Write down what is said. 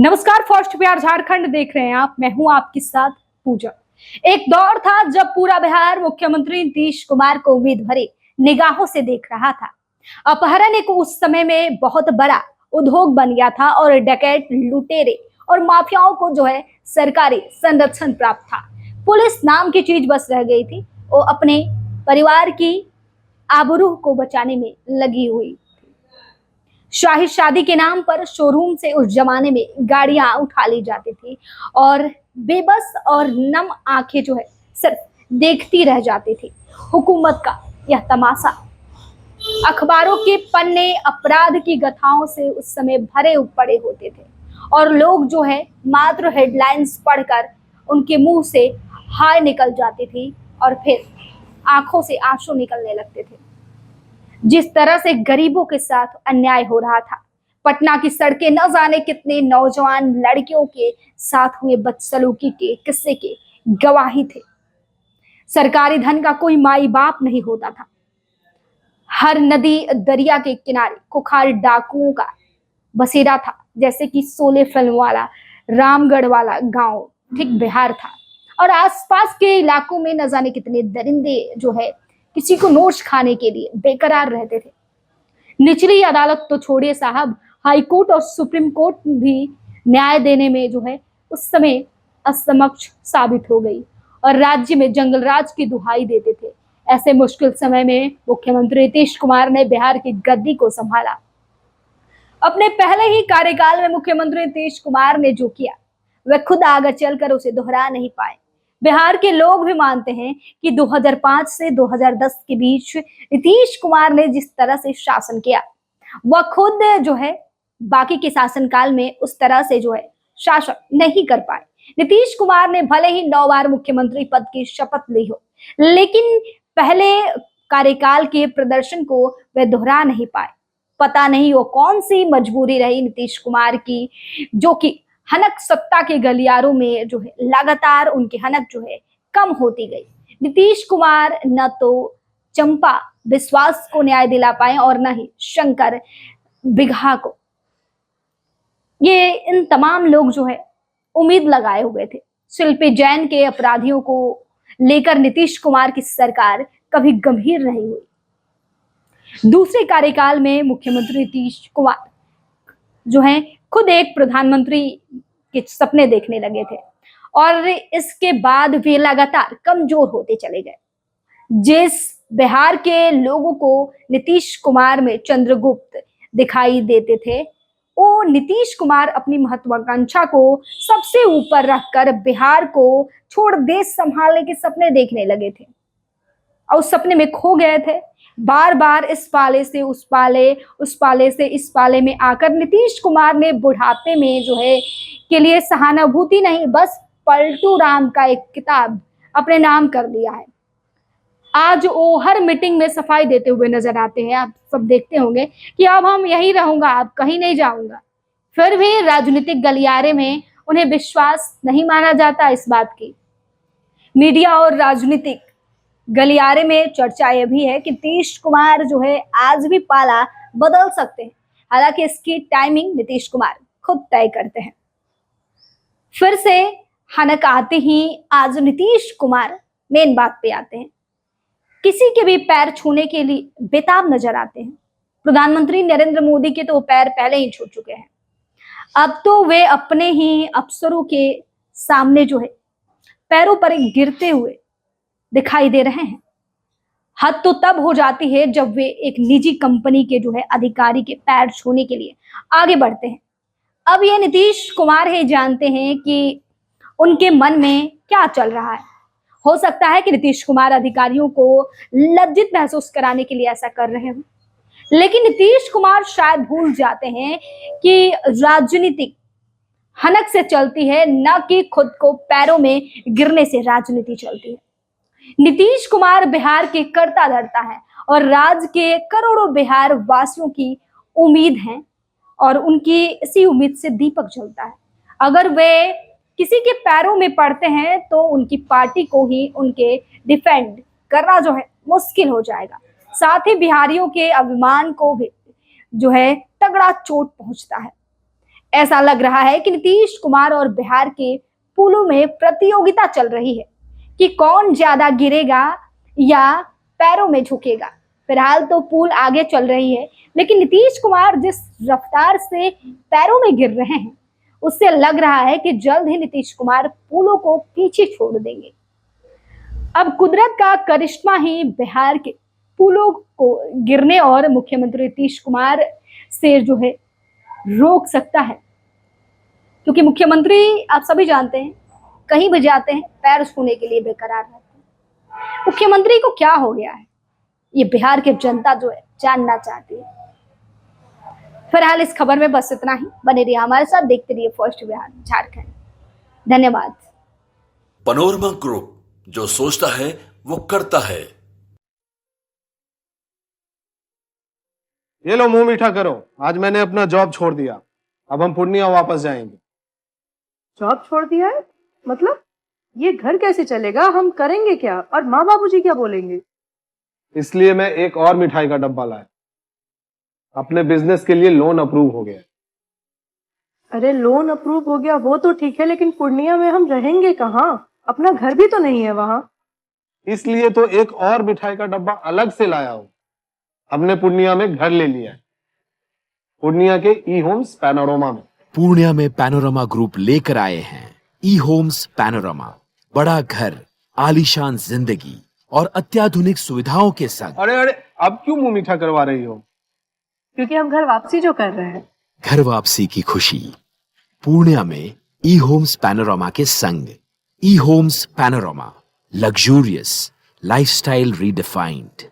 नमस्कार, फर्स्ट बिहार झारखंड देख रहे हैं आप। मैं हूं आपके साथ पूजा। एक दौर था जब पूरा बिहार मुख्यमंत्री नीतीश कुमार को उम्मीद भरी निगाहों से देख रहा था। अपहरण एक उस समय में बहुत बड़ा उद्योग बन गया था और डकैत, लुटेरे और माफियाओं को सरकारी संरक्षण प्राप्त था। पुलिस नाम की चीज बस रह गई थी। वो अपने परिवार की आबरूह को बचाने में लगी हुई। शाही शादी के नाम पर शोरूम से उस जमाने में गाड़ियां उठा ली जाती थी और बेबस और नम आंखें सिर्फ देखती रह जाती थी हुकूमत का यह तमाशा। अखबारों के पन्ने अपराध की गाथाओं से उस समय भरे पड़े होते थे और लोग मात्र हेडलाइंस पढ़कर उनके मुंह से हाय निकल जाती थी और फिर आंखों से आंसू निकलने लगते थे। जिस तरह से गरीबों के साथ अन्याय हो रहा था, पटना की सड़कें न जाने कितने नौजवान लड़कियों के साथ हुए बदसलूकी के किस्से के गवाही थे। सरकारी धन का कोई माई बाप नहीं होता था। हर नदी दरिया के किनारे कुखार डाकुओं का बसेरा था, जैसे कि शोले फिल्म वाला रामगढ़ वाला गांव ठीक बिहार था। और आसपास के इलाकों में न जाने कितने दरिंदे किसी को नोच खाने के लिए बेकरार रहते थे। निचली अदालत तो छोड़िए साहब, हाई कोर्ट और सुप्रीम कोर्ट भी न्याय देने में उस समय असमक्ष साबित हो गई और राज्य में जंगल राज की दुहाई देते थे। ऐसे मुश्किल समय में मुख्यमंत्री नीतीश कुमार ने बिहार की गद्दी को संभाला। अपने पहले ही कार्यकाल में मुख्यमंत्री नीतीश कुमार ने जो किया वह खुद आगे चलकर उसे दोहरा नहीं पाए। बिहार के लोग भी मानते हैं कि 2005 से 2010 के बीच नीतीश कुमार ने जिस तरह से शासन किया वह खुद बाकी के शासनकाल में उस तरह से शासन नहीं कर पाए। नीतीश कुमार ने भले ही 9 बार मुख्यमंत्री पद की शपथ ली हो, लेकिन पहले कार्यकाल के प्रदर्शन को वे दोहरा नहीं पाए। पता नहीं वो कौन सी मजबूरी रही नीतीश कुमार की, जो कि हनक सत्ता के गलियारों में लगातार उनकी हनक कम होती गई। नीतीश कुमार न तो चंपा विश्वास को न्याय दिला पाए और न ही शंकर बिगहा को। ये इन तमाम लोग उम्मीद लगाए हुए थे। शिल्पी जैन के अपराधियों को लेकर नीतीश कुमार की सरकार कभी गंभीर नहीं हुई। दूसरे कार्यकाल में मुख्यमंत्री नीतीश कुमार खुद एक प्रधानमंत्री के सपने देखने लगे थे और इसके बाद वे लगातार कमजोर होते चले गए। जिस बिहार के लोगों को नीतीश कुमार में चंद्रगुप्त दिखाई देते थे, वो नीतीश कुमार अपनी महत्वाकांक्षा को सबसे ऊपर रखकर बिहार को छोड़ देश संभालने के सपने देखने लगे थे और उस सपने में खो गए थे। बार बार इस पाले से उस पाले, उस पाले से इस पाले में आकर नीतीश कुमार ने बुढ़ापे में के लिए सहानुभूति नहीं, बस पलटू राम का एक किताब अपने नाम कर लिया है। आज वो हर मीटिंग में सफाई देते हुए नजर आते हैं। आप सब देखते होंगे कि अब हम यही रहूंगा, अब कहीं नहीं जाऊंगा। फिर भी राजनीतिक गलियारे में उन्हें विश्वास नहीं माना जाता इस बात की। मीडिया और राजनीतिक गलियारे में चर्चा यह भी है कि नीतीश कुमार आज भी पाला बदल सकते हैं। हालांकि इसकी टाइमिंग नीतीश कुमार खुद तय करते हैं। फिर से हनक आते ही आज नीतीश कुमार मेन बात पे आते हैं। किसी के भी पैर छूने के लिए बेताब नजर आते हैं। प्रधानमंत्री नरेंद्र मोदी के तो पैर पहले ही छू चुके हैं। अब तो वे अपने ही अफसरों के सामने पैरों पर गिरते हुए दिखाई दे रहे हैं। हद तो तब हो जाती है जब वे एक निजी कंपनी के अधिकारी के पैर छूने के लिए आगे बढ़ते हैं। अब ये नीतीश कुमार ही जानते हैं कि उनके मन में क्या चल रहा है। हो सकता है कि नीतीश कुमार अधिकारियों को लज्जित महसूस कराने के लिए ऐसा कर रहे हो, लेकिन नीतीश कुमार शायद भूल जाते हैं कि राजनीति हनक से चलती है, न कि खुद को पैरों में गिरने से राजनीति चलती है। नीतीश कुमार बिहार के कर्ता धर्ता है और राज्य के करोड़ों बिहार वासियों की उम्मीद है और उनकी इसी उम्मीद से दीपक जलता है। अगर वे किसी के पैरों में पड़ते हैं तो उनकी पार्टी को ही उनके डिफेंड करना मुश्किल हो जाएगा। साथ ही बिहारियों के अभिमान को भी तगड़ा चोट पहुंचता है। ऐसा लग रहा है कि नीतीश कुमार और बिहार के पुलों में प्रतियोगिता चल रही है कि कौन ज्यादा गिरेगा या पैरों में झुकेगा। फिलहाल तो पुल आगे चल रही है, लेकिन नीतीश कुमार जिस रफ्तार से पैरों में गिर रहे हैं उससे लग रहा है कि जल्द ही नीतीश कुमार पुलों को पीछे छोड़ देंगे। अब कुदरत का करिश्मा ही बिहार के पुलों को गिरने और मुख्यमंत्री नीतीश कुमार से जो है रोक सकता है, क्योंकि मुख्यमंत्री आप सभी जानते हैं कहीं भी जाते हैं पैर छूने के लिए बेकरार रहते हैं। मुख्यमंत्री को क्या हो गया है, ये बिहार की जनता जो है जानना चाहती है। फिलहाल इस खबर में बस इतना ही। बने रहिए हमारे साथ, देखते रहिए फर्स्ट बिहार झारखंड। धन्यवाद। पैनोरमा ग्रुप, जो सोचता है वो करता है। ये लो मुंह मीठा करो, आज मैंने अपना जॉब छोड़ दिया, अब हम पूर्णिया वापस जाएंगे। जॉब छोड़ दिया है? मतलब ये घर कैसे चलेगा? हम करेंगे क्या? और माँ बाबूजी क्या बोलेंगे? इसलिए मैं एक और मिठाई का डब्बा लाया। अपने बिजनेस के लिए लोन अप्रूव हो गया। अरे लोन अप्रूव हो गया वो तो ठीक है, लेकिन पूर्णिया में हम रहेंगे कहाँ? अपना घर भी तो नहीं है वहाँ। इसलिए तो एक और मिठाई का डब्बा अलग से लाया हूँ। हमने पूर्णिया में घर ले लिया है, पूर्णिया के ई होम्स पैनोरमा में। पूर्णिया में पैनोरमा ग्रुप लेकर आए हैं ई होम्स पैनोरमा। बड़ा घर, आलीशान जिंदगी और अत्याधुनिक सुविधाओं के संग। अरे अरे, अब क्यों मुंह मीठा करवा रही हो? क्योंकि हम घर वापसी जो कर रहे हैं। घर वापसी की खुशी पूर्णिया में ई होम्स पैनोरमा के संग। E Homes Panorama, luxurious lifestyle redefined.